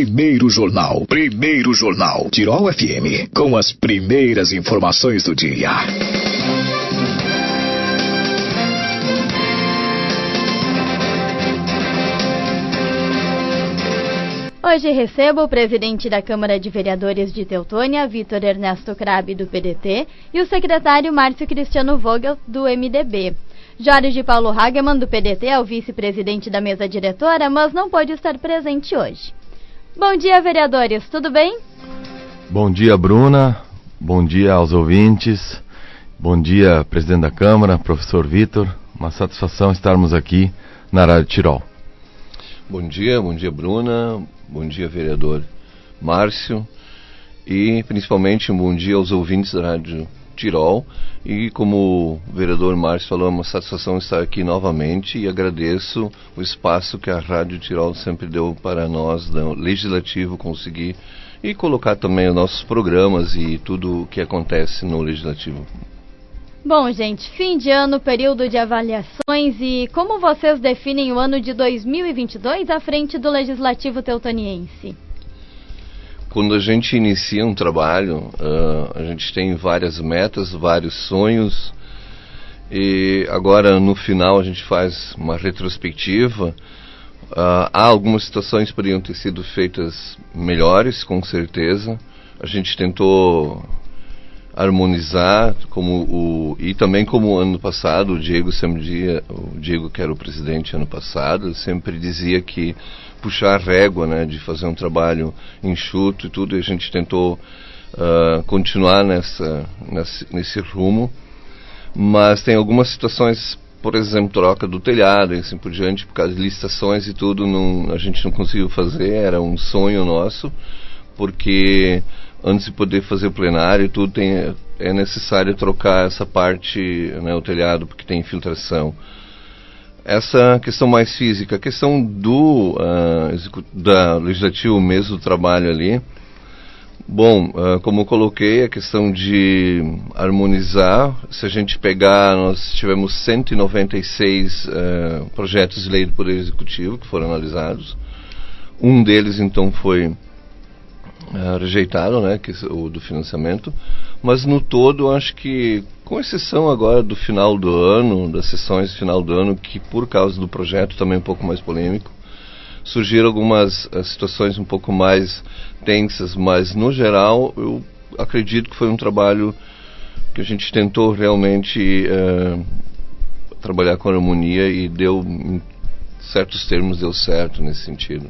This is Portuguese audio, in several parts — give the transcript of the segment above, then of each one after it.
Primeiro Jornal, Tirol FM, com as primeiras informações do dia. Hoje recebo o presidente da Câmara de Vereadores de Teutônia, Vitor Ernesto Crabe, do PDT, e o secretário Márcio Cristiano Vogel, do MDB. Jorge Paulo Hagemann, do PDT, é o vice-presidente da mesa diretora, mas não pôde estar presente hoje. Bom dia, vereadores, tudo bem? Bom dia, Bruna. Bom dia aos ouvintes. Bom dia, presidente da Câmara, professor Vitor. Uma satisfação estarmos aqui na Rádio Tirol. Bom dia, Bruna. Bom dia, vereador Márcio. E principalmente um bom dia aos ouvintes da Rádio Tirol. E como o vereador Márcio falou, é uma satisfação estar aqui novamente e agradeço o espaço que a Rádio Tirol sempre deu para nós, do Legislativo, conseguir e colocar também os nossos programas e tudo o que acontece no Legislativo. Bom, gente, fim de ano, período de avaliações, e como vocês definem o ano de 2022 à frente do Legislativo teutoniense? Quando a gente inicia um trabalho, a gente tem várias metas, vários sonhos, e agora no final a gente faz uma retrospectiva. Há algumas situações que poderiam ter sido feitas melhores, com certeza. A gente tentou harmonizar, e também como ano passado, o Diego que era o presidente ano passado, sempre dizia que puxar a régua, né, de fazer um trabalho enxuto e tudo, e a gente tentou continuar nesse rumo, mas tem algumas situações, por exemplo, troca do telhado e assim por diante, por causa de licitações e tudo, a gente não conseguiu fazer, era um sonho nosso, porque antes de poder fazer o plenário, tudo é necessário trocar essa parte, né, o telhado, porque tem infiltração. Essa questão mais física, a questão da legislativo mesmo, do trabalho ali. Bom, como eu coloquei, a questão de harmonizar, se a gente pegar, nós tivemos 196 projetos de lei do Poder Executivo que foram analisados. Um deles, então, foi rejeitado, né, que é o do financiamento, mas no todo acho que, com exceção agora do final do ano, das sessões de final do ano, que por causa do projeto também um pouco mais polêmico, surgiram algumas situações um pouco mais tensas, mas no geral eu acredito que foi um trabalho que a gente tentou realmente trabalhar com harmonia e deu, em certos termos, deu certo nesse sentido.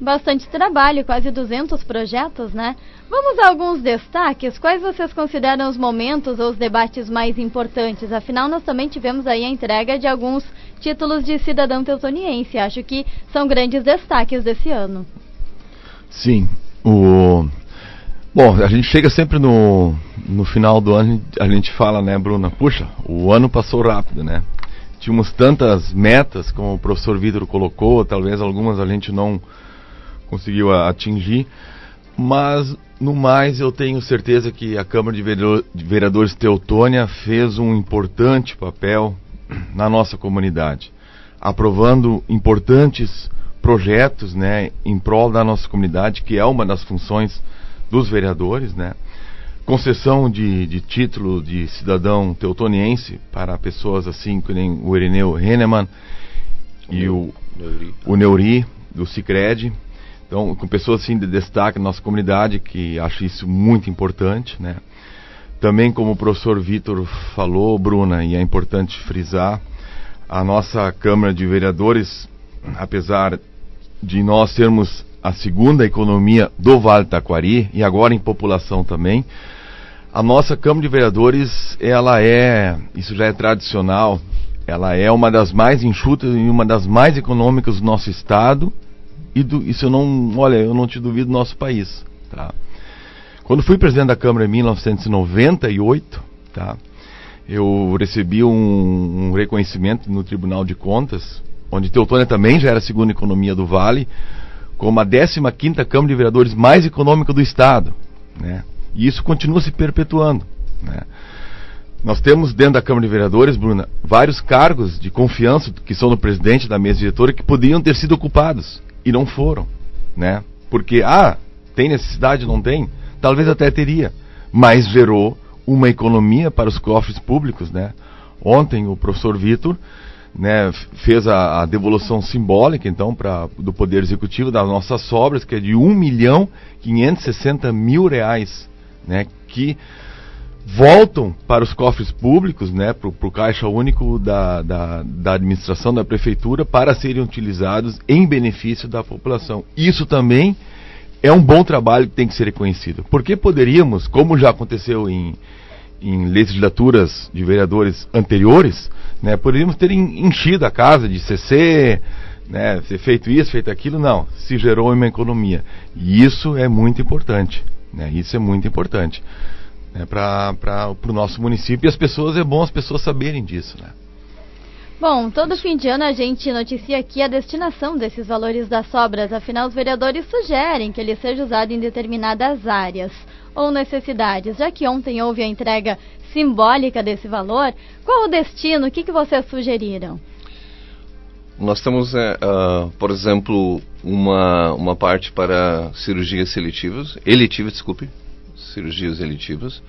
Bastante trabalho, quase 200 projetos, né? Vamos a alguns destaques. Quais vocês consideram os momentos ou os debates mais importantes? Afinal, nós também tivemos aí a entrega de alguns títulos de cidadão teutoniense. Acho que são grandes destaques desse ano. Sim. Bom, a gente chega sempre no final do ano, a gente fala, né, Bruna? Puxa, o ano passou rápido, né? Tínhamos tantas metas, como o professor Vitor colocou, talvez algumas a gente não conseguiu atingir, mas no mais eu tenho certeza que a Câmara de Vereadores Teutônia fez um importante papel na nossa comunidade, aprovando importantes projetos, né, em prol da nossa comunidade, que é uma das funções dos vereadores, né, concessão de título de cidadão teutoniense para pessoas assim como o Ireneu Hennemann e o Neuri do Sicredi. Então, com pessoas assim de destaque na nossa comunidade, que acho isso muito importante, né? Também, como o professor Vitor falou, Bruna, e é importante frisar, a nossa Câmara de Vereadores, apesar de nós sermos a segunda economia do Vale do Taquari, e agora em população também, a nossa Câmara de Vereadores, isso já é tradicional, ela é uma das mais enxutas e uma das mais econômicas do nosso estado, isso eu não te duvido do nosso país, tá? Quando fui presidente da Câmara em 1998, tá, eu recebi um reconhecimento no Tribunal de Contas, onde Teutônia também já era a segunda economia do Vale, como a 15ª Câmara de Vereadores mais econômica do estado, né? E isso continua se perpetuando, né? Nós temos dentro da Câmara de Vereadores, Bruna, vários cargos de confiança que são do presidente da mesa diretora que poderiam ter sido ocupados e não foram, né? Porque, tem necessidade, não tem? Talvez até teria, mas gerou uma economia para os cofres públicos, né? Ontem o professor Vitor, né, fez a devolução simbólica, então, do Poder Executivo das nossas sobras, que é de R$1.560.000, né, que voltam para os cofres públicos, né, para o Caixa Único da administração da Prefeitura, para serem utilizados em benefício da população. Isso também é um bom trabalho que tem que ser reconhecido. Porque poderíamos, como já aconteceu em legislaturas de vereadores anteriores, né, poderíamos ter enchido a casa de CC, né, ser feito isso, feito aquilo. Não, se gerou uma economia. E isso é muito importante, né, isso é muito importante, né, para o nosso município. E é bom as pessoas saberem disso, né. Bom, todo fim de ano a gente noticia aqui a destinação desses valores das sobras, afinal os vereadores sugerem que ele seja usado em determinadas áreas ou necessidades. Já que ontem houve a entrega simbólica desse valor, qual o destino? O que vocês sugeriram? Nós temos, por exemplo, uma parte para cirurgias cirurgias eletivas.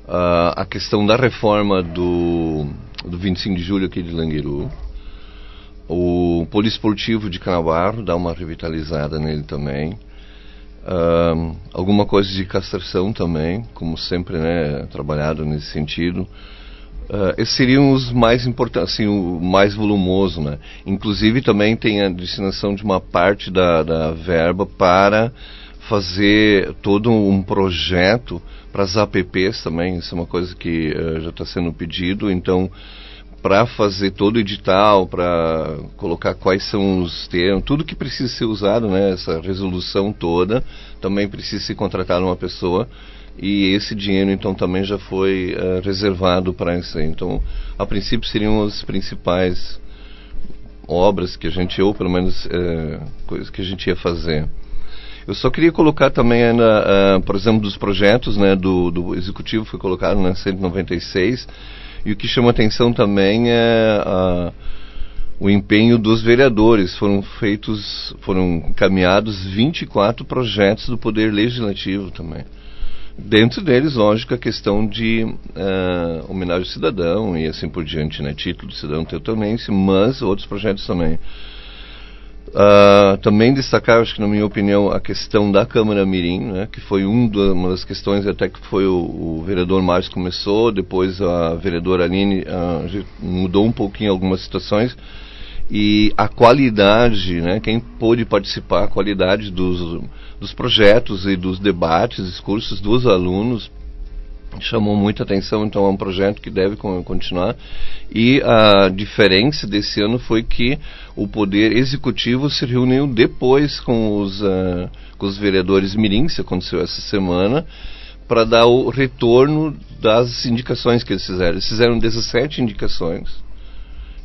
A questão da reforma do 25 de julho aqui de Languiru. O poliesportivo de Canabarro, dá uma revitalizada nele também. Alguma coisa de castração também, como sempre, né, trabalhado nesse sentido. Esses seriam os mais importantes, assim, o mais volumoso, né? Inclusive também tem a destinação de uma parte da verba para fazer todo um projeto para as APPs também. Isso é uma coisa que já está sendo pedido. Então, para fazer todo o edital, para colocar quais são os termos, tudo que precisa ser usado, né, essa resolução toda, também precisa se contratar uma pessoa, e esse dinheiro então também já foi reservado para isso aí. Então, a princípio seriam as principais obras que a gente, ou pelo menos coisas que a gente ia fazer. Eu só queria colocar também, por exemplo, dos projetos, né, do Executivo, foi colocado na 196, e o que chama atenção também é o empenho dos vereadores. Foram encaminhados 24 projetos do Poder Legislativo também. Dentro deles, lógico, a questão de homenagem ao cidadão e assim por diante, né, título de cidadão teutonense, mas outros projetos também. Também destacar, acho que na minha opinião, a questão da Câmara Mirim, né, que foi uma das questões até que foi o vereador Márcio começou, depois a vereadora Aline mudou um pouquinho algumas situações, e a qualidade, né, quem pôde participar, a qualidade dos projetos e dos debates, discursos dos alunos, chamou muita atenção. Então é um projeto que deve continuar, e a diferença desse ano foi que o Poder Executivo se reuniu depois com os vereadores mirim, isso aconteceu essa semana, para dar o retorno das indicações que eles fizeram. Eles fizeram 17 indicações,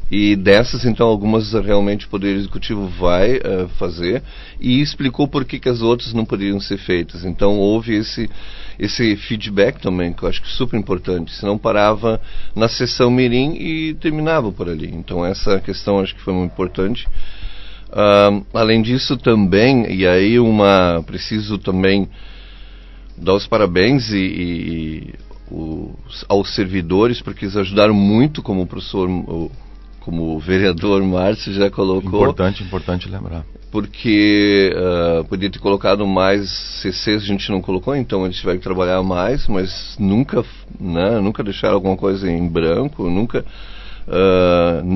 e dessas, então, algumas realmente o Poder Executivo vai fazer, e explicou por que as outras não poderiam ser feitas. Então houve esse feedback também, que eu acho que é super importante, senão parava na sessão mirim e terminava por ali. Então essa questão acho que foi muito importante. Além disso também, e aí preciso também dar os parabéns aos servidores, porque eles ajudaram muito, como o vereador Márcio já colocou. Importante lembrar. Porque podia ter colocado mais CCs, a gente não colocou, então eles tiveram que trabalhar mais, mas nunca deixaram alguma coisa em branco, nunca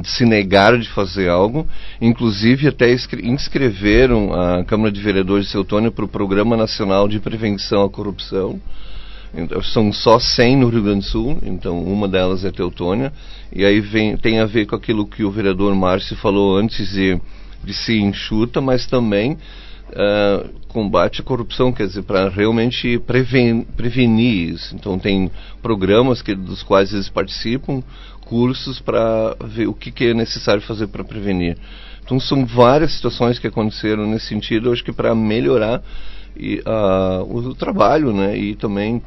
se negaram de fazer algo. Inclusive até inscreveram a Câmara de Vereadores de Teutônia para o Programa Nacional de Prevenção à Corrupção. Então, são só 100 no Rio Grande do Sul, então uma delas é Teutônia, e aí tem a ver com aquilo que o vereador Márcio falou antes de se enxuta, mas também combate à corrupção, quer dizer, para realmente prevenir isso. Então tem programas dos quais eles participam, cursos para ver o que é necessário fazer para prevenir. Então são várias situações que aconteceram nesse sentido, eu acho que para melhorar o trabalho, né, e também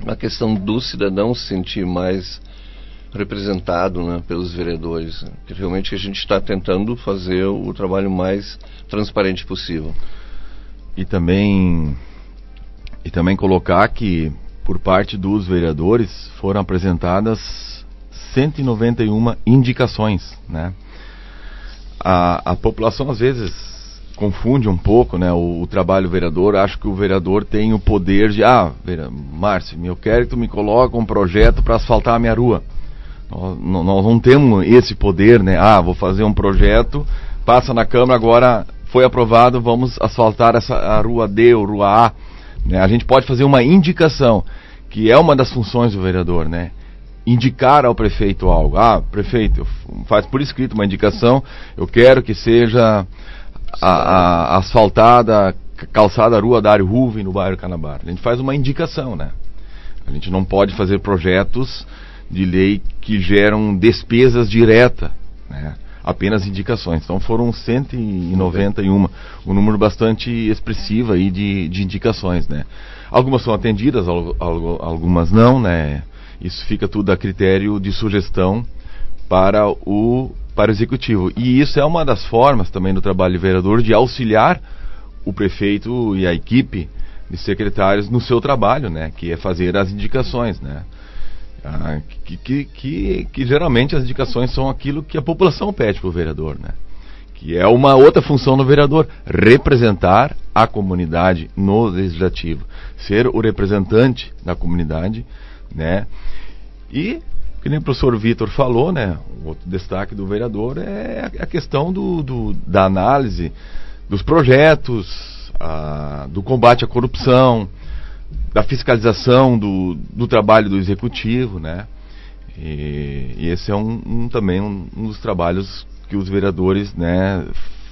a questão do cidadão se sentir mais representado, né, pelos vereadores, que realmente a gente está tentando fazer o trabalho mais transparente possível. e também colocar que, por parte dos vereadores, foram apresentadas 191 indicações, né? A população às vezes confunde um pouco, né, o trabalho do vereador. Acho que o vereador tem o poder de, Márcio, eu quero que tu me coloque um projeto para asfaltar a minha rua. Nós não temos esse poder, né? Vou fazer um projeto, passa na Câmara, agora foi aprovado, vamos asfaltar a rua D ou rua A. Né? A gente pode fazer uma indicação, que é uma das funções do vereador, né? Indicar ao prefeito algo. Prefeito, faz por escrito uma indicação, eu quero que seja a asfaltada, calçada a rua Dário Ruven no bairro Canabar. A gente faz uma indicação, né? A gente não pode fazer projetos de lei que geram despesas diretas, né? Apenas indicações. Então foram 191, um número bastante expressivo aí de indicações, né? Algumas são atendidas, algumas não, né? Isso fica tudo a critério de sugestão para o executivo. E isso é uma das formas também do trabalho do vereador de auxiliar o prefeito e a equipe de secretários no seu trabalho, né? Que é fazer as indicações, né? Que geralmente as indicações são aquilo que a população pede para o vereador, né? Que é uma outra função do vereador, representar a comunidade no legislativo, ser o representante da comunidade, né? E, que nem o professor Vitor falou, né? O outro destaque do vereador é a questão da análise dos projetos, do combate à corrupção, da fiscalização do trabalho do executivo, né? E esse é também um dos trabalhos que os vereadores, né,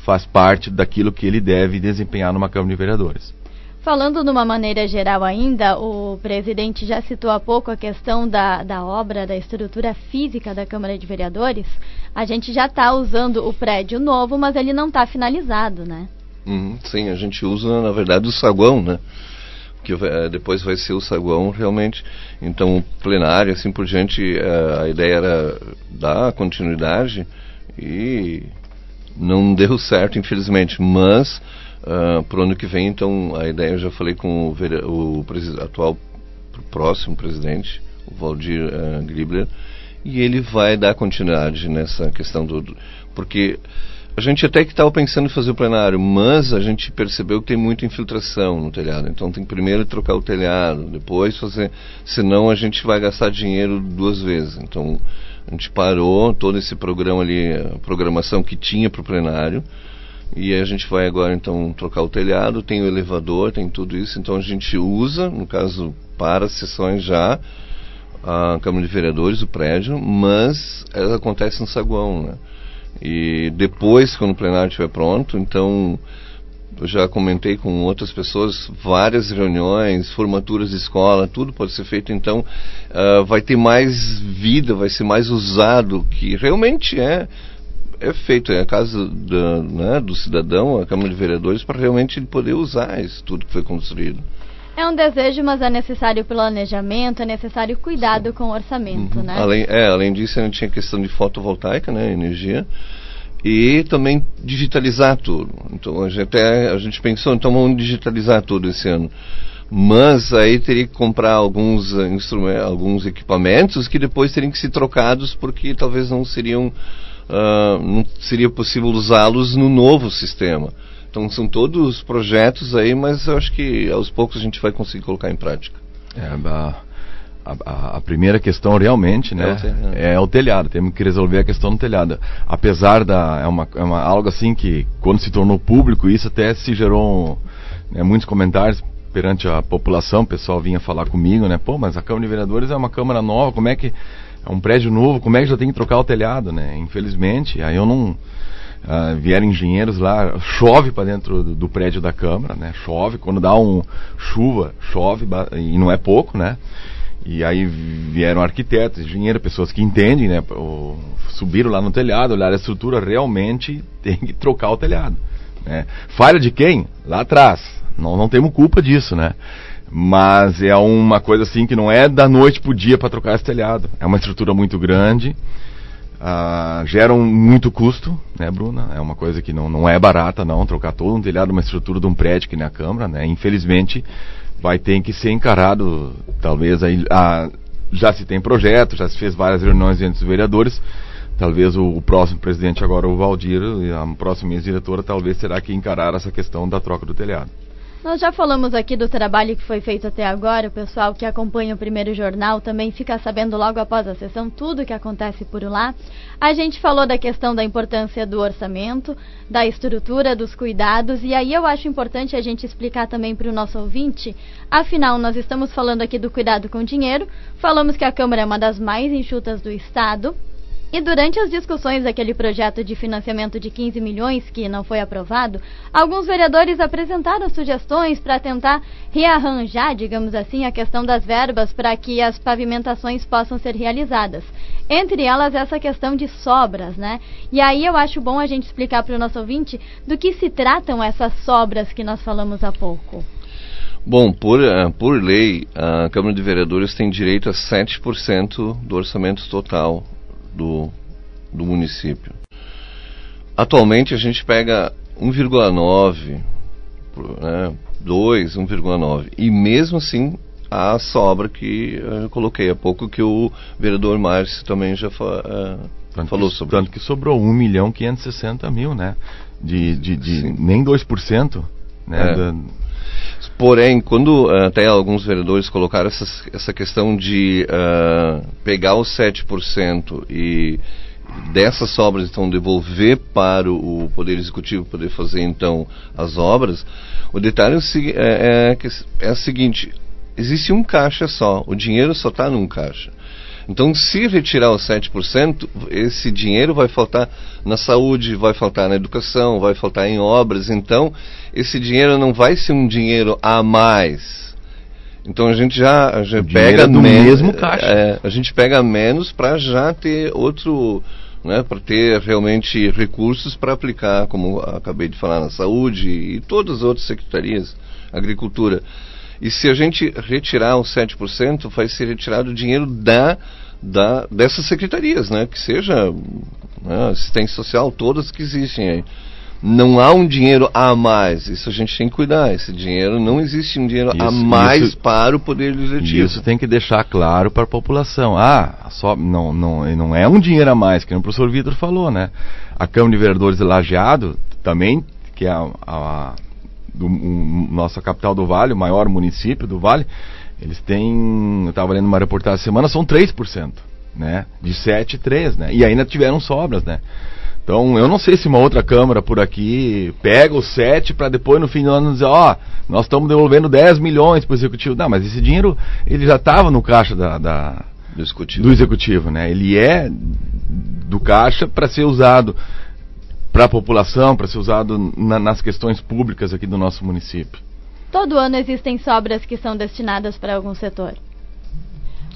faz parte daquilo que ele deve desempenhar numa Câmara de Vereadores. Falando de uma maneira geral ainda, o presidente já citou há pouco a questão da obra, da estrutura física da Câmara de Vereadores. A gente já está usando o prédio novo, mas ele não está finalizado, né? Sim, a gente usa, na verdade, o saguão, né? Que depois vai ser o saguão realmente. Então, plenário, assim por diante, a ideia era dar continuidade e não deu certo, infelizmente. Mas, para o ano que vem, então, a ideia, eu já falei com o próximo presidente, o Valdir Gribler, e ele vai dar continuidade nessa questão porque a gente até que estava pensando em fazer o plenário, mas a gente percebeu que tem muita infiltração no telhado. Então tem que primeiro trocar o telhado, depois fazer, senão a gente vai gastar dinheiro duas vezes. Então a gente parou todo esse programa ali, a programação que tinha para o plenário, e a gente vai agora então trocar o telhado, tem o elevador, tem tudo isso. Então a gente usa, no caso, para as sessões já, a Câmara de Vereadores, o prédio, mas ela acontece no saguão, né? E depois, quando o plenário estiver pronto, então, eu já comentei com outras pessoas, várias reuniões, formaturas de escola, tudo pode ser feito, então vai ter mais vida, vai ser mais usado, que realmente é feito, é a casa do cidadão, a Câmara de Vereadores, para realmente ele poder usar isso tudo que foi construído. É um desejo, mas é necessário planejamento, é necessário cuidado com o orçamento, né? Além disso, a gente tinha questão de fotovoltaica, né, energia, e também digitalizar tudo. Então, a gente pensou, então vamos digitalizar tudo esse ano. Mas aí teria que comprar alguns instrumentos, alguns equipamentos que depois teriam que ser trocados, porque talvez não seria possível usá-los no novo sistema. Então são todos projetos aí, mas eu acho que aos poucos a gente vai conseguir colocar em prática. A primeira questão realmente, né, é o telhado. Temos que resolver a questão do telhado. Apesar algo assim que, quando se tornou público, isso até se gerou muitos comentários perante a população. O pessoal vinha falar comigo, né? Mas a Câmara de Vereadores é uma Câmara nova, como é que é um prédio novo, como é que já tem que trocar o telhado, né? Infelizmente, aí eu não... vieram engenheiros lá, chove para dentro do prédio da Câmara, né? Chove, quando dá chuva, chove, e não é pouco, né? E aí vieram arquitetos, engenheiros, pessoas que entendem, né? Subiram lá no telhado, olharam a estrutura, realmente tem que trocar o telhado, né? Falha de quem? Lá atrás. Não temos culpa disso, né? Mas é uma coisa assim que não é da noite pro dia para trocar esse telhado. É uma estrutura muito grande. geram muito custo, né, Bruna? É uma coisa que não é barata, não, trocar todo um telhado, uma estrutura de um prédio que nem a Câmara, né? Infelizmente, vai ter que ser encarado, talvez, já se tem projeto, já se fez várias reuniões entre os vereadores, talvez o próximo presidente agora, o Valdir, e a próxima ex-diretora, talvez terá que encarar essa questão da troca do telhado. Nós já falamos aqui do trabalho que foi feito até agora. O pessoal que acompanha o Primeiro Jornal também fica sabendo logo após a sessão tudo o que acontece por lá. A gente falou da questão da importância do orçamento, da estrutura, dos cuidados, e aí eu acho importante a gente explicar também para o nosso ouvinte. Afinal, nós estamos falando aqui do cuidado com dinheiro, falamos que a Câmara é uma das mais enxutas do Estado. E durante as discussões daquele projeto de financiamento de 15 milhões que não foi aprovado, alguns vereadores apresentaram sugestões para tentar rearranjar, digamos assim, a questão das verbas para que as pavimentações possam ser realizadas. Entre elas, essa questão de sobras, né? E aí eu acho bom a gente explicar para o nosso ouvinte do que se tratam essas sobras que nós falamos há pouco. Bom, por lei, a Câmara de Vereadores tem direito a 7% do orçamento total do município. Atualmente a gente pega 1,9, né, 2, 1,9. E mesmo assim, a sobra que eu coloquei há pouco, que o vereador Márcio também já falou sobre. Tanto que sobrou 1.560.000, né? De nem 2%, né? Porém, quando até alguns vereadores colocaram essa questão de pegar os 7% e dessas sobras então devolver para o Poder Executivo poder fazer então as obras, o detalhe é o seguinte: existe um caixa só, o dinheiro só está num caixa. Então, se retirar os 7%, esse dinheiro vai faltar na saúde, vai faltar na educação, vai faltar em obras. Então, esse dinheiro não vai ser um dinheiro a mais. Então, a gente já pega do mesmo caixa. A gente pega menos para já ter outro, né, para ter realmente recursos para aplicar, como acabei de falar, na saúde e todas as outras secretarias, agricultura. E se a gente retirar os 7%, vai ser retirado o dinheiro dessas secretarias, né? Que seja, né, assistência social, todas que existem aí. Não há um dinheiro a mais, isso a gente tem que cuidar. Esse dinheiro, não existe um dinheiro a mais para o Poder Legislativo. Isso tem que deixar claro para a população. Não é um dinheiro a mais, que o professor Vitor falou, né? A Câmara de Vereadores de Lajeado, também, que é nossa capital do Vale, o maior município do Vale, eles têm, eu estava lendo uma reportagem essa semana, são 3%, né? De 7, 3, né? E ainda tiveram sobras, né? Então, eu não sei se uma outra Câmara por aqui pega os 7 para depois no fim do ano dizer, nós estamos devolvendo 10 milhões para o Executivo. Não, mas esse dinheiro, ele já estava no caixa do Executivo, né? Ele é do caixa para ser usado para a população, para ser usado nas questões públicas aqui do nosso município. Todo ano existem sobras que são destinadas para algum setor.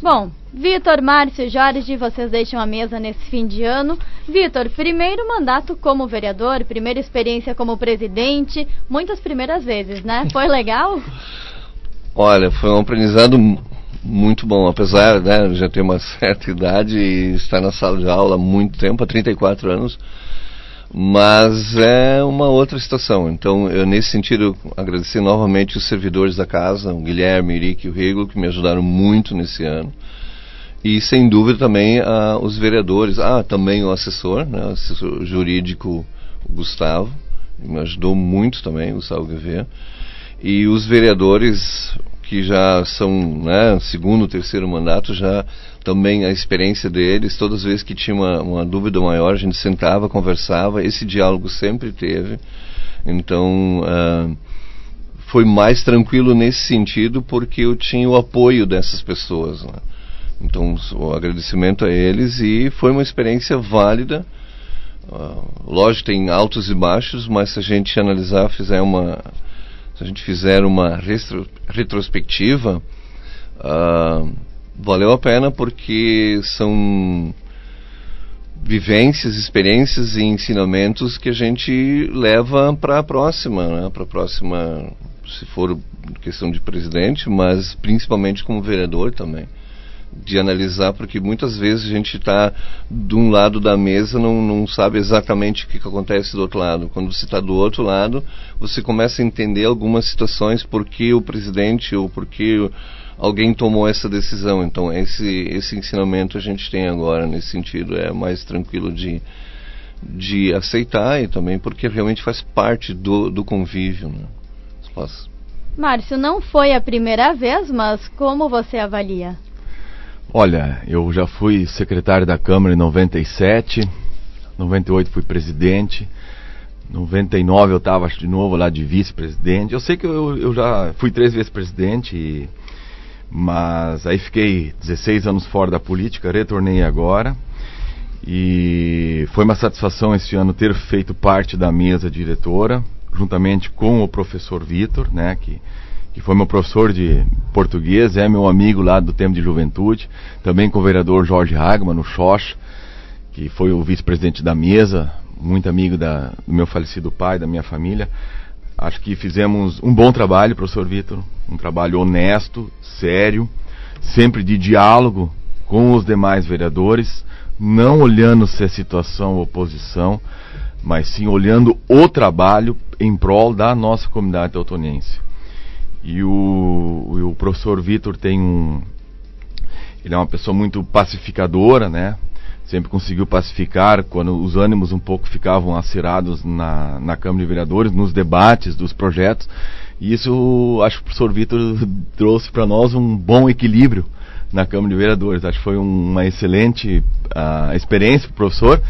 Bom, Vitor, Márcio e Jorge, vocês deixam a mesa nesse fim de ano. Vitor, primeiro mandato como vereador, primeira experiência como presidente, muitas primeiras vezes, né? Foi legal? Olha, foi um aprendizado muito bom, apesar, né, de já ter uma certa idade e estar na sala de aula há muito tempo, há 34 anos. Mas é uma outra situação. Então, eu, nesse sentido, agradecer novamente os servidores da casa, o Guilherme, o Irique e o Rego, que me ajudaram muito nesse ano. E, sem dúvida, também os vereadores. Também o assessor, né, o assessor jurídico, o Gustavo, me ajudou muito também, o Gustavo Gouveia. E os vereadores que já são, né, segundo, terceiro mandato, já também a experiência deles, todas as vezes que tinha uma dúvida maior, a gente sentava, conversava, esse diálogo sempre teve. Então, foi mais tranquilo nesse sentido, porque eu tinha o apoio dessas pessoas, né? Então, o agradecimento a eles, e foi uma experiência válida. Lógico, tem altos e baixos, mas se a gente analisar, se a gente fizer uma retrospectiva, valeu a pena, porque são vivências, experiências e ensinamentos que a gente leva para a próxima, né? Para a próxima, se for questão de presidente, mas principalmente como vereador também. de analisar, porque muitas vezes a gente está de um lado da mesa, não sabe exatamente o que acontece do outro lado. Quando você está do outro lado, você começa a entender algumas situações, por que o presidente ou por que alguém tomou essa decisão. Então esse ensinamento a gente tem agora, nesse sentido, é mais tranquilo de aceitar, e também porque realmente faz parte do convívio, né? Márcio, não foi a primeira vez, mas como você avalia? Olha, eu já fui secretário da Câmara em 97, 98 fui presidente, 99 eu estava de novo lá de vice-presidente. Eu sei que eu já fui 3 vezes presidente, mas aí fiquei 16 anos fora da política, retornei agora. E foi uma satisfação esse ano ter feito parte da mesa diretora, juntamente com o professor Vitor, né, que foi meu professor de português, é meu amigo lá do tempo de juventude, também com o vereador Jorge Hagman, o Xox, que foi o vice-presidente da mesa, muito amigo do meu falecido pai, da minha família. Acho que fizemos um bom trabalho, professor Vitor, um trabalho honesto, sério, sempre de diálogo com os demais vereadores, não olhando se é situação ou oposição, mas sim olhando o trabalho em prol da nossa comunidade teutoniense. E o professor Vitor ele é uma pessoa muito pacificadora, né? Sempre conseguiu pacificar quando os ânimos um pouco ficavam acirados na Câmara de Vereadores, nos debates dos projetos. E isso, acho que o professor Vitor trouxe para nós um bom equilíbrio na Câmara de Vereadores. Acho que foi uma excelente experiência para o professor.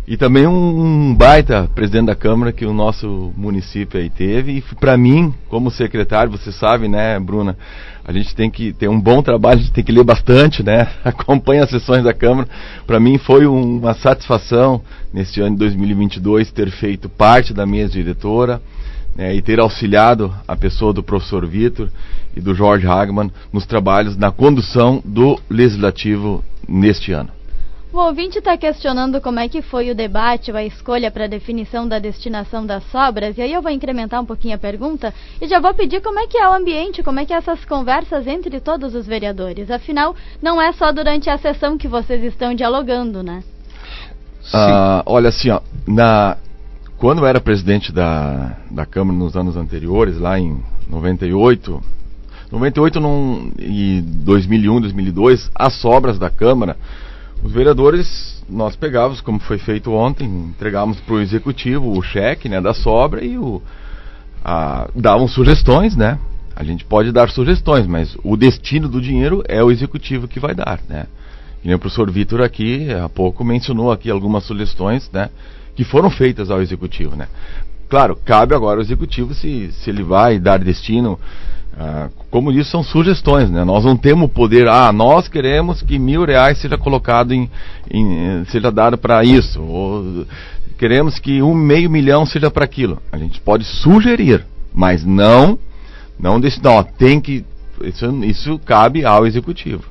E também um baita presidente da Câmara que o nosso município aí teve. E para mim, como secretário, você sabe, né, Bruna, a gente tem que ter um bom trabalho, a gente tem que ler bastante, né, acompanha as sessões da Câmara. Para mim foi uma satisfação, nesse ano de 2022, ter feito parte da mesa diretora, né, e ter auxiliado a pessoa do professor Vitor e do Jorge Hagman nos trabalhos na condução do Legislativo neste ano. O ouvinte está questionando como é que foi o debate ou a escolha para a definição da destinação das sobras, e aí eu vou incrementar um pouquinho a pergunta e já vou pedir como é que é o ambiente, como é que é essas conversas entre todos os vereadores. Afinal, não é só durante a sessão que vocês estão dialogando, né? Olha, assim, ó, quando eu era presidente da Câmara nos anos anteriores, lá em 98 e 2001, 2002, as sobras da Câmara, os vereadores, nós pegávamos, como foi feito ontem, entregávamos para o executivo o cheque, né, da sobra e davam sugestões, né? A gente pode dar sugestões, mas o destino do dinheiro é o executivo que vai dar, né? E o professor Vitor aqui, há pouco, mencionou aqui algumas sugestões, né, que foram feitas ao executivo, né? Claro, cabe agora ao executivo se ele vai dar destino. Como isso são sugestões, né? Nós não temos o poder, nós queremos que R$1.000 seja colocado seja dado para isso, ou queremos que $500 mil seja para aquilo. A gente pode sugerir, mas não tem que, isso cabe ao executivo.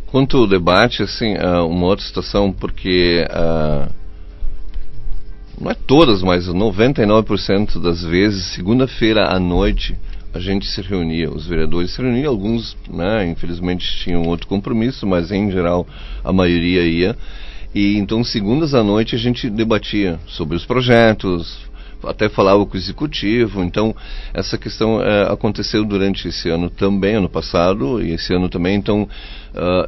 Quanto ao debate, assim, uma outra situação, porque não é todas, mas 99% das vezes, segunda-feira à noite, a gente se reunia, os vereadores se reuniam, alguns, né, infelizmente tinham outro compromisso, mas em geral a maioria ia, e então segundas à noite a gente debatia sobre os projetos, até falava com o executivo. Então essa questão aconteceu durante esse ano também, ano passado e esse ano também. Então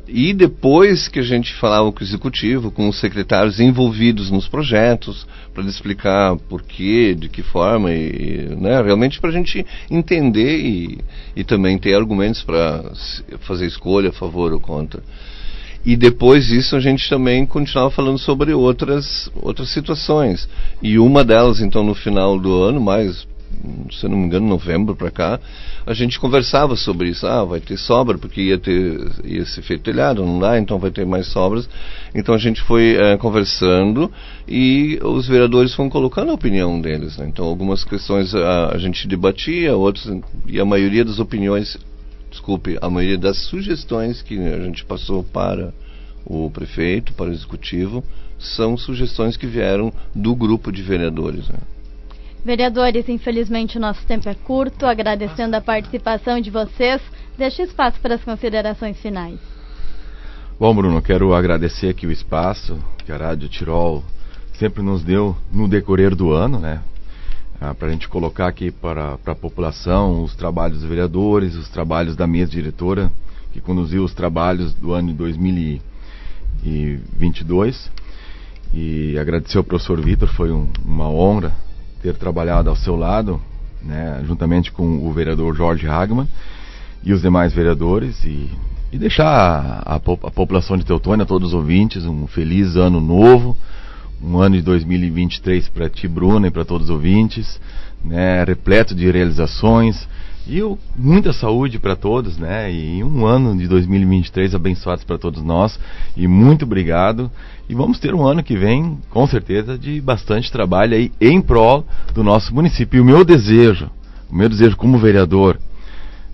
e depois que a gente falava com o executivo, com os secretários envolvidos nos projetos, para explicar por quê, de que forma, né, realmente para a gente entender e também ter argumentos para fazer escolha a favor ou contra. E depois disso a gente também continuava falando sobre outras situações. E uma delas, então, no final do ano, mais, se não me engano, novembro para cá, a gente conversava sobre isso. Vai ter sobra, porque ia ser feito telhado, não dá, então vai ter mais sobras. Então a gente foi conversando e os vereadores foram colocando a opinião deles, né? Então algumas questões a gente debatia, outras, e a maioria das opiniões... a maioria das sugestões que a gente passou para o prefeito, para o executivo, são sugestões que vieram do grupo de vereadores, né? Vereadores, infelizmente o nosso tempo é curto. Agradecendo a participação de vocês, deixo espaço para as considerações finais. Bom, Bruno, quero agradecer aqui o espaço que a Rádio Tirol sempre nos deu no decorrer do ano, né? Para a gente colocar aqui para a população os trabalhos dos vereadores, os trabalhos da mesa diretora, que conduziu os trabalhos do ano de 2022. E agradecer ao professor Vitor, foi uma honra ter trabalhado ao seu lado, né, juntamente com o vereador Jorge Hagman e os demais vereadores, e deixar a população de Teutônia, todos os ouvintes, um feliz ano novo, um ano de 2023 para ti, Bruna, e para todos os ouvintes, né, repleto de realizações e muita saúde para todos, né, e um ano de 2023 abençoados para todos nós, e muito obrigado, e vamos ter um ano que vem, com certeza, de bastante trabalho aí em prol do nosso município. E o meu desejo como vereador,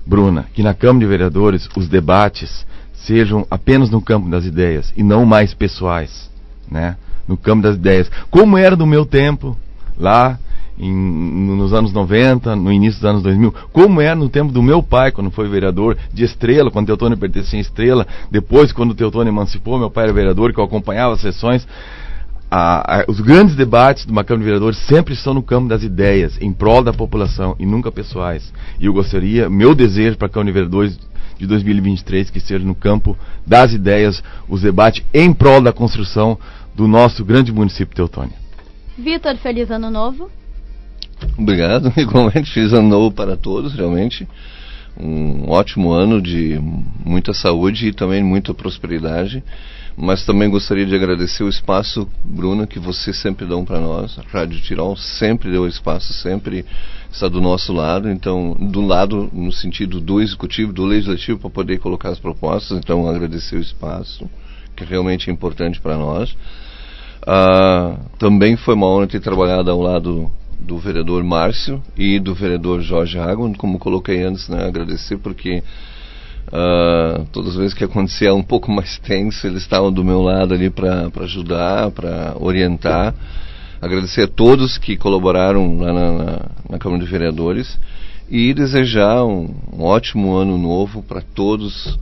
Bruna, que na Câmara de Vereadores os debates sejam apenas no campo das ideias e não mais pessoais, né? No campo das ideias, como era do meu tempo, lá nos anos 90, no início dos anos 2000, como era no tempo do meu pai, quando foi vereador de Estrela, quando Teutônia pertencia a Estrela, depois, quando Teutônia emancipou, meu pai era vereador, que eu acompanhava as sessões. Os grandes debates de uma Câmara de Vereadores sempre estão no campo das ideias, em prol da população e nunca pessoais. E eu gostaria, meu desejo para a Câmara de Vereadores de 2023, que seja no campo das ideias, os debates em prol da construção do nosso grande município de Teutônia. Vitor, feliz ano novo. Obrigado, igualmente, feliz ano novo para todos, realmente. Um ótimo ano de muita saúde e também muita prosperidade. Mas também gostaria de agradecer o espaço, Bruna, que você sempre dão para nós. A Rádio Tirol sempre deu espaço, sempre está do nosso lado. Então, do lado no sentido do executivo, do legislativo, para poder colocar as propostas. Então, agradecer o espaço, que realmente é importante para nós. Também foi uma honra ter trabalhado ao lado do vereador Márcio e do vereador Jorge Hagman, como coloquei antes, né? Agradecer porque todas as vezes que acontecia um pouco mais tenso, eles estavam do meu lado ali para ajudar, para orientar. Agradecer a todos que colaboraram lá na Câmara de Vereadores e desejar um ótimo ano novo para todos,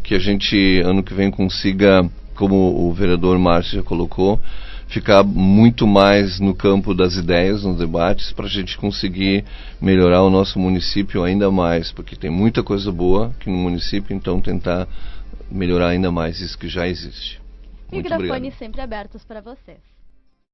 que a gente ano que vem consiga, como o vereador Márcio já colocou, ficar muito mais no campo das ideias, nos debates, para a gente conseguir melhorar o nosso município ainda mais, porque tem muita coisa boa aqui no município, então tentar melhorar ainda mais isso que já existe. Muito Microfones obrigado. sempre abertos para vocês.